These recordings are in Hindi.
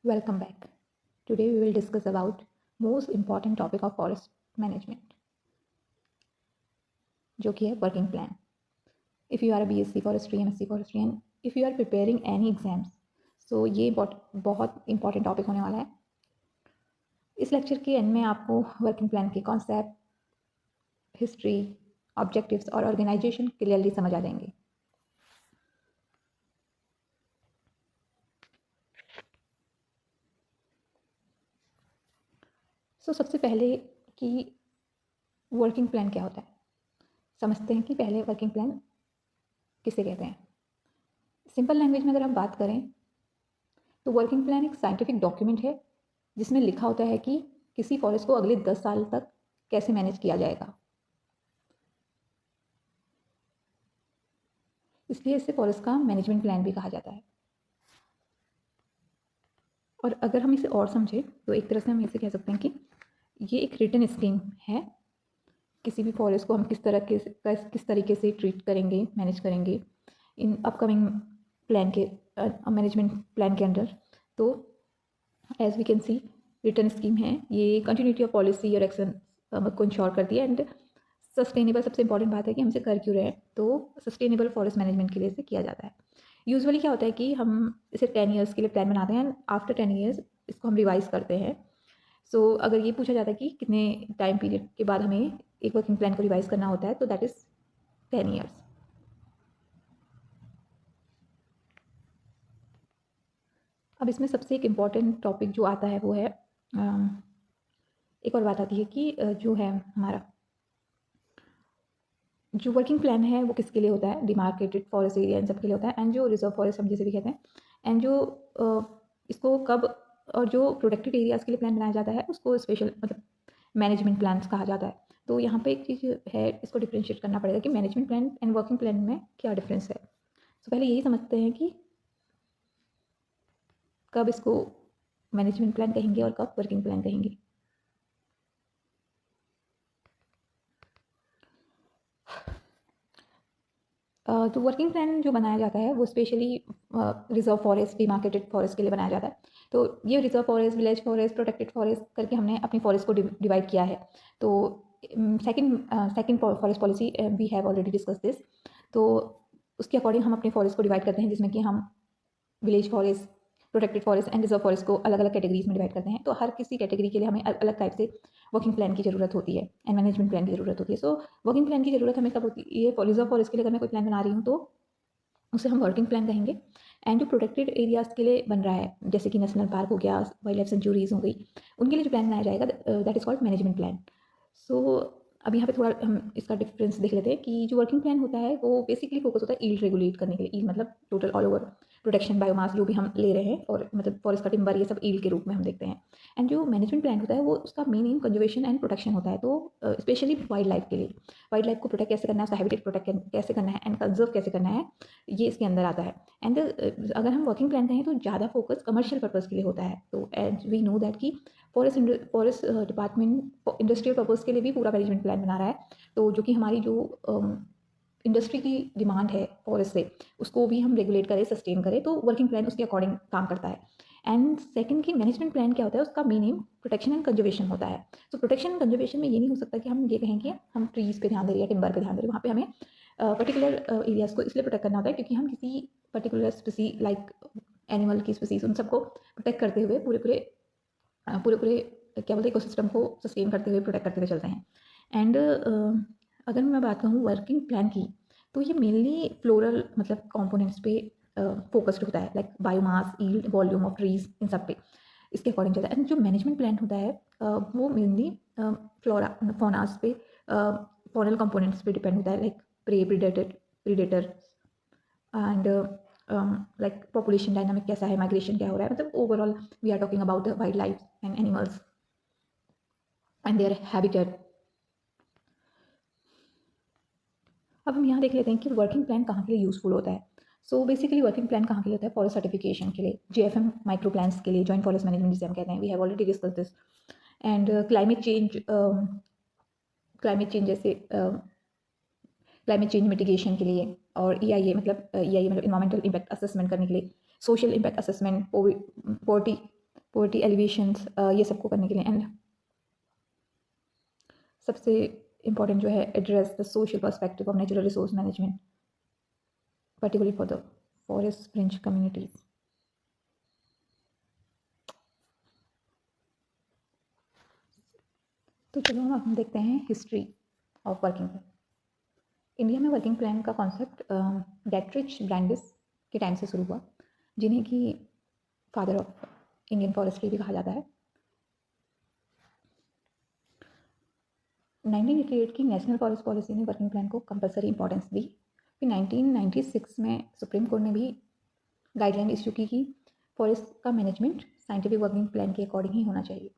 Welcome back. Today we will discuss about most important topic of forest management, जो कि है working plan. If you are a BSc forestry, MSc forestry, and if you are preparing any exams, so ये बहुत important topic होने वाला है. इस लेक्चर के एंड में आपको वर्किंग प्लान के कॉन्सेप्ट, हिस्ट्री, ऑब्जेक्टिव्स और ऑर्गेनाइजेशन क्लियरली समझ आ जाएंगे. सबसे पहले कि वर्किंग प्लान क्या होता है, समझते हैं कि पहले वर्किंग प्लान किसे कहते हैं. सिंपल लैंग्वेज में अगर हम बात करें तो वर्किंग प्लान एक साइंटिफिक डॉक्यूमेंट है जिसमें लिखा होता है कि किसी फॉरेस्ट को अगले 10 साल तक कैसे मैनेज किया जाएगा. इसलिए इसे फॉरेस्ट का मैनेजमेंट प्लान भी कहा जाता है. और अगर हम इसे और समझें तो एक तरह से हम इसे कह सकते हैं कि ये एक रिटन स्कीम है. किसी भी फॉरेस्ट को हम किस तरीके से ट्रीट करेंगे, मैनेज करेंगे इन अपकमिंग प्लान के मैनेजमेंट प्लान के अंडर. तो as we can see return scheme है, ये कंटिन्यूटी ऑफ पॉलिसी और एक्शन को इंश्योर करती है. एंड सस्टेनेबल सबसे इंपॉर्टेंट बात है कि हम इसे कर क्यों रहे हैं, तो सस्टेनेबल फॉरेस्ट मैनेजमेंट के लिए इसे किया जाता है. यूजुअली क्या होता है कि हम इसे 10 ईयर्स के लिए प्लान बनाते हैं एंड आफ्टर 10 ईयर्स इसको हम रिवाइज करते हैं. अगर ये पूछा जाता है कि कितने टाइम पीरियड के बाद हमें एक वर्किंग प्लान को रिवाइज करना होता है, तो दैट इज़ 10 ईयर्स. अब इसमें सबसे एक इम्पॉर्टेंट टॉपिक जो आता है वो है एक और बात आती है कि जो है हमारा जो वर्किंग प्लान है वो किसके लिए होता है. डिमार्केटेड फॉरेस्ट एरिया इन सब के लिए होता है. एंड जो रिजर्व फॉरेस्ट हम जिसे भी कहते हैं, एंड जो इसको कब और जो प्रोटेक्टेड एरियाज़ के लिए प्लान बनाया जाता है उसको स्पेशल मतलब मैनेजमेंट प्लान्स कहा जाता है. तो यहाँ पे एक चीज़ है, इसको डिफ्रेंशिएट करना पड़ेगा कि management plan and working plan में क्या डिफरेंस है. पहले यही समझते हैं कि कब इसको मैनेजमेंट प्लान कहेंगे और कब वर्किंग प्लान कहेंगे. तो वर्किंग प्लान जो बनाया जाता है वो specially reserve forest, demarcated forest के लिए बनाया जाता है. तो ये reserve forest, village forest, protected forest करके हमने अपनी फॉरेस्ट को डिवाइड किया है. तो second forest policy we have already discuss this. तो उसके अकॉर्डिंग हम अपने फॉरेस्ट को डिवाइड करते हैं, जिसमें कि हम village forest, protected forest and reserve forest को अलग अलग कैटेगरीज में डिवाइड करते हैं. तो हर किसी कैटेगरी के लिए हमें अलग अलग टाइप से वर्किंग प्लान की ज़रूरत होती है एंड मैनेजमेंट प्लान की ज़रूरत होती है. वर्किंग प्लान की ज़रूरत हमें कब होती है, ये रिजर्व फॉरेस्ट के लिए अगर मैं कोई प्लान बना रही हूँ तो उसे हम वर्किंग प्लान कहेंगे. एंड जो प्रोटेक्टेड एरियाज़ के लिए बन रहा है, जैसे कि नेशनल पार्क हो गया, वाइल्ड लाइफ सेंचुरीज हो गई, उनके लिए जो प्लान बनाया जाएगा that is called management plan. अब यहाँ पे थोड़ा हम इसका डिफरेंस देख लेते हैं कि जो वर्किंग प्लान होता है वो बेसिकली फोकस होता है ईल्ड रेगुलेट करने के लिए. ईल्ड मतलब total all over protection, biomass जो भी हम ले रहे हैं, और मतलब फॉरेस्ट का टिम्बर, ये सब ईल्ड के रूप में हम देखते हैं. एंड जो मैनेजमेंट प्लान होता है वो उसका main M conservation and protection होता है. तो स्पेशली वाइल्ड लाइफ के लिए, वाइल्ड लाइफ को प्रोटेक्ट कैसे करना है, उसका हैबिटेट प्रोटेक्ट कैसे करना है एंड कंजर्व कैसे करना है, ये इसके अंदर आता है. एंड अगर हम वर्किंग प्लान कहें तो ज़्यादा फोकस कमर्शियल पर्पज़ के लिए होता है. तो एज वी नो दैट कि फॉरेस्ट डिपार्टमेंट इंडस्ट्रियल पर्पज़ के लिए भी पूरा मैनेजमेंट प्लान बना रहा है. तो जो कि हमारी जो इंडस्ट्री की डिमांड है फॉरेस्ट से, उसको भी हम रेगुलेट करें, सस्टेन करें, तो वर्किंग प्लान उसके अकॉर्डिंग काम करता है. एंड सेकंड की मैनेजमेंट प्लान क्या होता है, उसका main M protection and conservation होता है. तो प्रोटेक्शन एंड कंजर्वेशन में ये नहीं हो सकता कि हम ये कहें कि हम ट्रीज़ पे ध्यान दे रहे हैं, टिम्बर पे ध्यान दे रहे हैं. वहाँ पे हमें पर्टिकुलर एरियाज़ को इसलिए प्रोटेक्ट करना होता है क्योंकि हम किसी पर्टिकुलर स्पीसी लाइक एनिमल की स्पीसीज, उन सबको प्रोटेक्ट करते हुए पूरे क्या बोलते हैं इकोसिस्टम को सस्टेन करते हुए, प्रोटेक्ट करते हुए चलते हैं. एंड अगर मैं बात कहूँ वर्किंग प्लान की, तो ये मेनली फ्लोरल मतलब कंपोनेंट्स पे फोकस्ड होता है, like biomass, yield, volume of trees, इन सब पे इसके अकॉर्डिंग चलता है. एंड जो मैनेजमेंट प्लान होता है वो मेनली फ्लोरा फौनास पे, फॉनल कंपोनेंट्स पे डिपेंड होता है, like prey, predator and like population dynamic कैसा है, माइग्रेशन क्या हो रहा है, मतलब overall we are talking about the wildlife and animals and their habitat. अब हम यहाँ देख लेते हैं कि वर्किंग प्लान कहाँ के लिए यूज़फुल होता है. बेसिकली वर्किंग प्लान कहाँ के लिए होता है, फॉरेस्ट सर्टिफिकेशन के लिए, JFM माइक्रो प्लान्स के लिए, जॉइंट फॉरेस्ट मैनेजमेंट जिसे हम कहते हैं, we have already discuss this. And climate change जैसे क्लाइमेट चेंज मिटिगेशन के लिए, और EIA मतलब इन्वायरमेंटल इम्पैक्ट असेसमेंट करने के लिए, social impact assessment, poverty poverty elevations, ये सबको करने के लिए। एंड सबसे इम्पॉर्टेंट जो है, address the social perspective of natural resource management particularly for the forest fringe communities. तो चलो हम देखते हैं history of working plan. India में वर्किंग प्लान का कॉन्सेप्ट गैट्रिच ब्रांडिस के टाइम से शुरू हुआ, जिन्हें कि फादर ऑफ इंडियन फॉरेस्ट्री भी कहा जाता है। 1988 की नेशनल फॉरेस्ट पॉलिसी ने वर्किंग प्लान को कंपलसरी इंपॉर्टेंस दी। फिर 1996 में सुप्रीम कोर्ट ने भी गाइडलाइन इशू की कि फॉरेस्ट का मैनेजमेंट साइंटिफिक वर्किंग प्लान के अकॉर्डिंग ही होना चाहिए।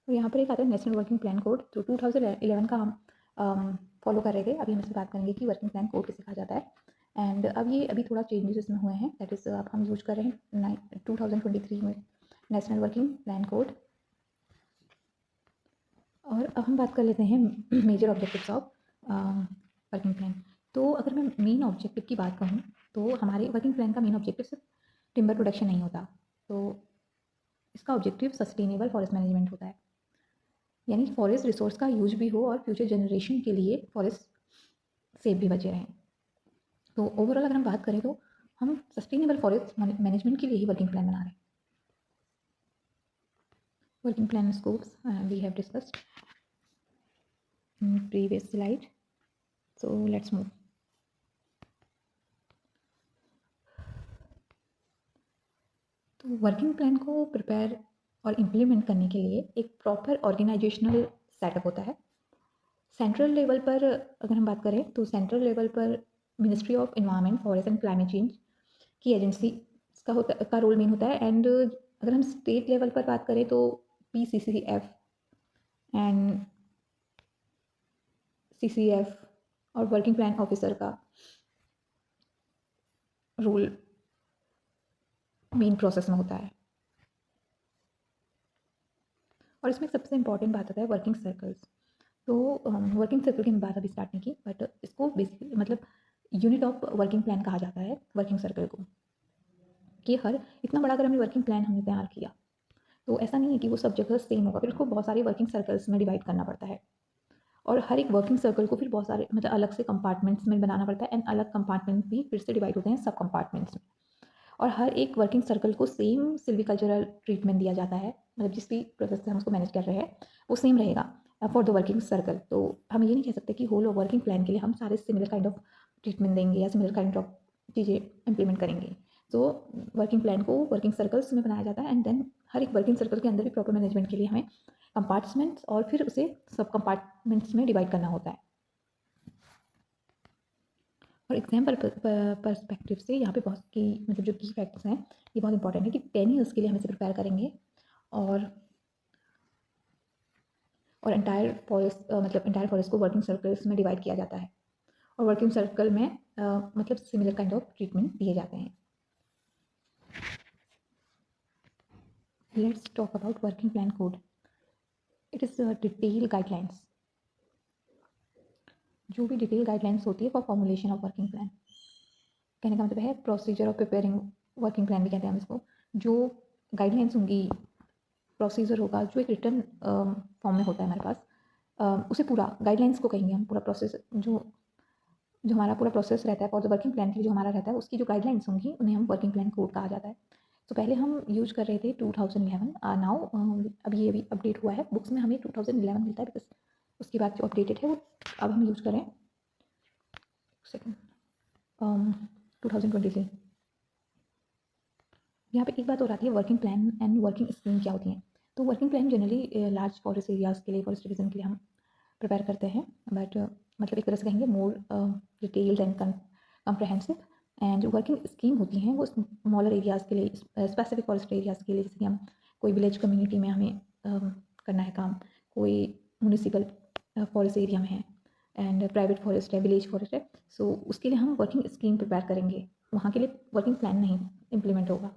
और यहाँ पर एक आता है नेशनल वर्किंग प्लान कोड, जो 2011 का हम फॉलो कर रहे थे। अभी हम इससे बात करेंगे कि वर्किंग प्लान कोड किसे कहा जाता है। एंड अब ये अभी थोड़ा चेंजेस इसमें हुए हैं, दैट इज़ अब हम यूज कर रहे हैं 2023 में नेशनल वर्किंग प्लान कोड। और अब हम बात कर लेते हैं major objectives of working plan. तो अगर मैं मेन ऑब्जेक्टिव की बात कहूँ तो हमारे वर्किंग प्लान का मेन ऑब्जेक्टिव सिर्फ टिम्बर प्रोडक्शन नहीं होता, तो इसका ऑब्जेक्टिव सस्टेनेबल फॉरेस्ट मैनेजमेंट होता है, यानी फॉरेस्ट रिसोर्स का यूज भी हो और फ्यूचर जनरेशन के लिए फॉरेस्ट सेफ भी बचे रहें। तो ओवरऑल अगर हम बात करें तो हम सस्टेनेबल फॉरेस्ट मैनेजमेंट के लिए ही वर्किंग प्लान बना रहे हैं। Working plan scopes we have discussed in previous slide, so let's move. तो वर्किंग प्लान को प्रिपेयर और इम्प्लीमेंट करने के लिए एक प्रॉपर ऑर्गेनाइजेशनल सेटअप होता है। सेंट्रल लेवल पर अगर हम बात करें तो सेंट्रल लेवल पर ministry of environment, forest and climate change की एजेंसी का रोल मेन होता है। एंड अगर हम स्टेट लेवल पर बात करें तो PCCF एंड CCF और वर्किंग प्लान ऑफिसर का रोल मेन प्रोसेस में होता है। और इसमें सबसे इम्पॉर्टेंट बात आता है वर्किंग सर्कल्स। तो वर्किंग सर्कल की बात अभी स्टार्ट नहीं की, बट इसको बेसिकली मतलब यूनिट ऑफ वर्किंग प्लान कहा जाता है वर्किंग सर्कल को। कि हर इतना बड़ा अगर हमने वर्किंग प्लान हमने तैयार किया तो ऐसा नहीं है कि वो सब जगह सेम होगा, फिर उसको बहुत सारे वर्किंग सर्कल्स में डिवाइड करना पड़ता है। और हर एक वर्किंग सर्कल को फिर बहुत सारे मतलब अलग से कंपार्टमेंट्स में बनाना पड़ता है, एंड अलग कंपार्टमेंट भी फिर से डिवाइड होते हैं सब कंपार्टमेंट्स में। और हर एक वर्किंग सर्कल को सेम सिल्वीकल्चरल ट्रीटमेंट दिया जाता है, मतलब जिस भी प्रोसेस से हम उसको मैनेज कर रहे हैं वो सेम रहेगा फॉर द वर्किंग सर्कल। तो हम ये नहीं कह सकते कि होल वर्किंग प्लान के लिए हम सारे सिमिलर काइंड ऑफ ट्रीटमेंट देंगे या सिमिलर काइंड ऑफ चीज़ें इम्प्लीमेंट करेंगे। तो वर्किंग प्लान को वर्किंग सर्कल्स में बनाया जाता है, एंड देन हर एक वर्किंग सर्कल के अंदर भी प्रॉपर मैनेजमेंट के लिए हमें कंपार्टमेंट्स और फिर उसे सब कंपार्टमेंट्स में डिवाइड करना होता है। और एग्जाम पर्सपेक्टिव से यहाँ पे बहुत की मतलब जो की फैक्ट्स हैं ये बहुत इंपॉर्टेंट है कि 10 ईयर्स के लिए हम इसे प्रिपेयर करेंगे। और एंटायर फॉरेस्ट मतलब एंटायर फॉरेस्ट को वर्किंग सर्कल्स में डिवाइड किया जाता है, और वर्किंग सर्कल में मतलब सिमिलर काइंड ऑफ ट्रीटमेंट दिए जाते हैं। Let's talk about working plan code. It is detail guidelines, जो भी डिटेल गाइडलाइंस होती है for formulation of working plan. कहने का मतलब है procedure of preparing working plan भी कहते हैं हम इसको। जो गाइडलाइंस होंगी, प्रोसीजर होगा जो एक रिटर्न फॉर्म में होता है हमारे पास, उसे पूरा गाइडलाइंस को कहेंगे हम। पूरा प्रोसेस जो हमारा पूरा प्रोसेस रहता है फॉर द वर्किंग प्लान के लिए जो हमारा रहता है, उसकी जो गाइडलाइंस होंगी उन्हें हम वर्किंग प्लान कोड कहा जाता है। तो पहले हम यूज कर रहे थे 2011, नाउ अभी ये भी अपडेट हुआ है, बुक्स में हमें 2011 मिलता है, बिकॉज उसके बाद जो अपडेटेड है वो अब हम यूज करें सेकेंड 2023। यहाँ पे एक बात और आती है, working plan and working scheme क्या होती हैं। तो working plan generally large forest areas के लिए, फॉरेस्ट डिवीजन के लिए हम प्रिपेयर करते हैं, बट मतलब एक तरह से कहेंगे मोर डिटेल्ड एंड कम्प्रहेंसिव। एंड जो वर्किंग स्कीम होती हैं वो स्मॉलर एरियाज़ के लिए, स्पेसिफिक फॉरेस्ट एरियाज़ के लिए, जैसे कि हम कोई विलेज कम्युनिटी में हमें करना है काम, कोई म्यूनिसिपल फॉरेस्ट एरिया में है, एंड प्राइवेट फॉरेस्ट है, विलेज फॉरेस्ट है, सो उसके लिए हम वर्किंग स्कीम प्रिपेयर करेंगे। वहाँ के लिए वर्किंग प्लान नहीं इम्प्लीमेंट होगा,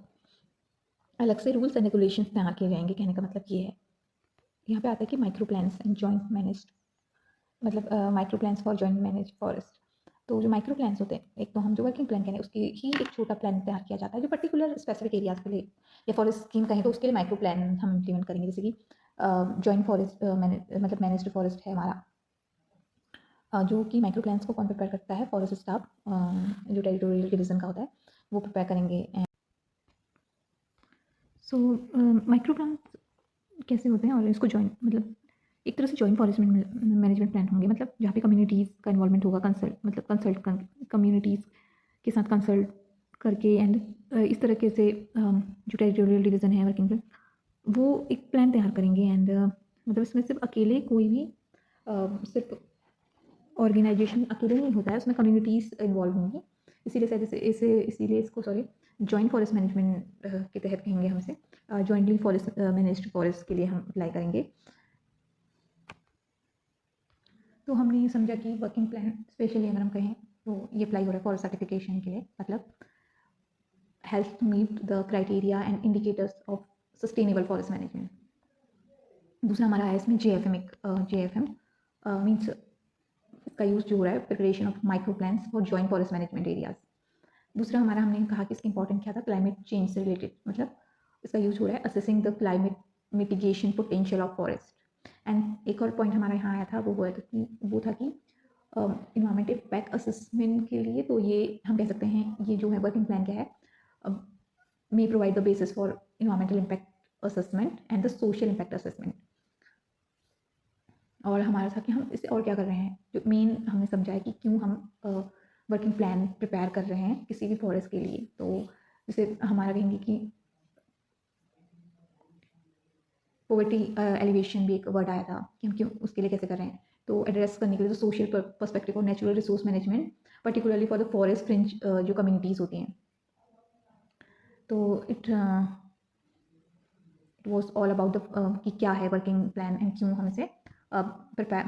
अलग से रूल्स एंड रेगुलेशंस तैयार किए जाएंगे। कहने का मतलब ये है। यहाँ पे आता है कि micro plans and joint managed मतलब micro plans for joint manage forest. तो जो माइक्रो प्लान्स होते हैं, एक तो हम जो वर्किंग प्लान कह रहे हैं उसकी ही एक छोटा प्लान तैयार किया जाता है जो पर्टिकुलर स्पेसिफिक एरियाज़ के लिए, या फॉरेस्ट स्कीम कहें तो उसके लिए माइक्रो प्लान हम इम्प्लीमेंट करेंगे। जैसे कि जॉइंट फॉरेस्ट मतलब मैनेज्ड फॉरेस्ट है हमारा, जो कि माइक्रो प्लान्स को कौन प्रिपेयर करता है, फॉरेस्ट स्टाफ जो टेरिटोरियल डिवीज़न का होता है वो प्रिपेयर करेंगे। सो माइक्रो प्लान कैसे होते हैं और इसको जॉइंट मतलब एक तरह से जॉइंट फॉरेस्ट मैनेजमेंट प्लान होंगे, मतलब जहाँ पे कम्युनिटीज़ का इन्वॉल्वमेंट होगा, कंसल्ट कम्युनिटीज़ के साथ कंसल्ट करके एंड इस तरीके से जो टेरिटोरियल डिवीज़न है वर्किंग प्लान वो एक प्लान तैयार करेंगे। एंड मतलब इसमें सिर्फ अकेले कोई भी सिर्फ ऑर्गेनाइजेशन अकेले नहीं होता है, उसमें कम्युनिटीज़ इन्वॉल्व होंगी। इसीलिए शायद इसीलिए इसको जॉइंट फॉरेस्ट मैनेजमेंट के तहत कहेंगे हम इसे, जॉइंटली फॉरेस्ट मैनेज्ड फॉरेस्ट के लिए हम अप्लाई करेंगे। तो हमने ये समझा कि वर्किंग प्लान स्पेशली अगर हम कहें तो ये अप्लाई हो रहा है फॉरेस्ट सर्टिफिकेशन के लिए, मतलब help to meet the criteria and indicators of sustainable forest management. दूसरा हमारा है इसमें JFM मीन्स इसका यूज़ जो हो रहा है preparation of micro plans for joint forest management areas. दूसरा हमारा हमने कहा कि इसका इंपॉर्टेंट क्या था, क्लाइमेट चेंज से रिलेटेड, मतलब इसका यूज़ हो रहा है assessing the climate mitigation potential of forest. And एक और पॉइंट हमारा यहाँ आया था, वो था कि इन्वायरमेंट इम्पैक्ट असेसमेंट के लिए, तो ये हम कह सकते हैं ये जो है वर्किंग प्लान क्या है, may provide the basis for environmental impact assessment and the social impact assessment. और हमारा था कि हम इससे और क्या कर रहे हैं, जो मेन हमने समझा है कि क्यों हम वर्किंग प्लान प्रिपेयर कर रहे हैं किसी भी फॉरेस्ट के लिए। तो जैसे हमारा कहेंगे कि पॉवर्टी एलिवेशन भी एक वर्ड आया था कि हम क्यों उसके लिए कैसे कर रहे हैं, तो एड्रेस करने के लिए तो सोशल पर्सपेक्टिव और natural resource management particularly for the forest fringe जो कम्युनिटीज़ होती हैं। तो it was all about the कि क्या है वर्किंग प्लान एंड क्यों हम इसे प्रिपेयर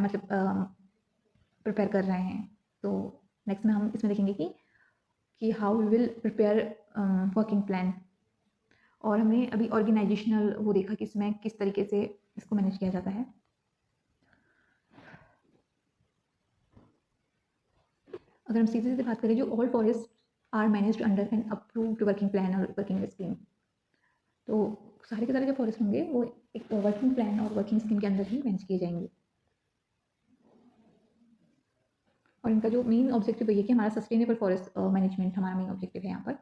कर रहे हैं। तो नेक्स्ट में हम इसमें देखेंगे कि how we will prepare working plan. और हमने अभी ऑर्गेनाइजेशनल वो देखा कि इसमें किस तरीके से इसको मैनेज किया जाता है। अगर हम सीधे सीधे बात करें, जो all forest are managed under an approved working plan और वर्किंग स्कीम, तो सारे के सारे जो फॉरेस्ट होंगे वो एक वर्किंग प्लान और वर्किंग स्कीम के अंदर ही मैनेज किए जाएंगे। और इनका जो मेन ऑब्जेक्टिव है कि हमारा सस्टेनेबल फॉरेस्ट मैनेजमेंट हमारा मेन ऑब्जेक्टिव है यहाँ पर।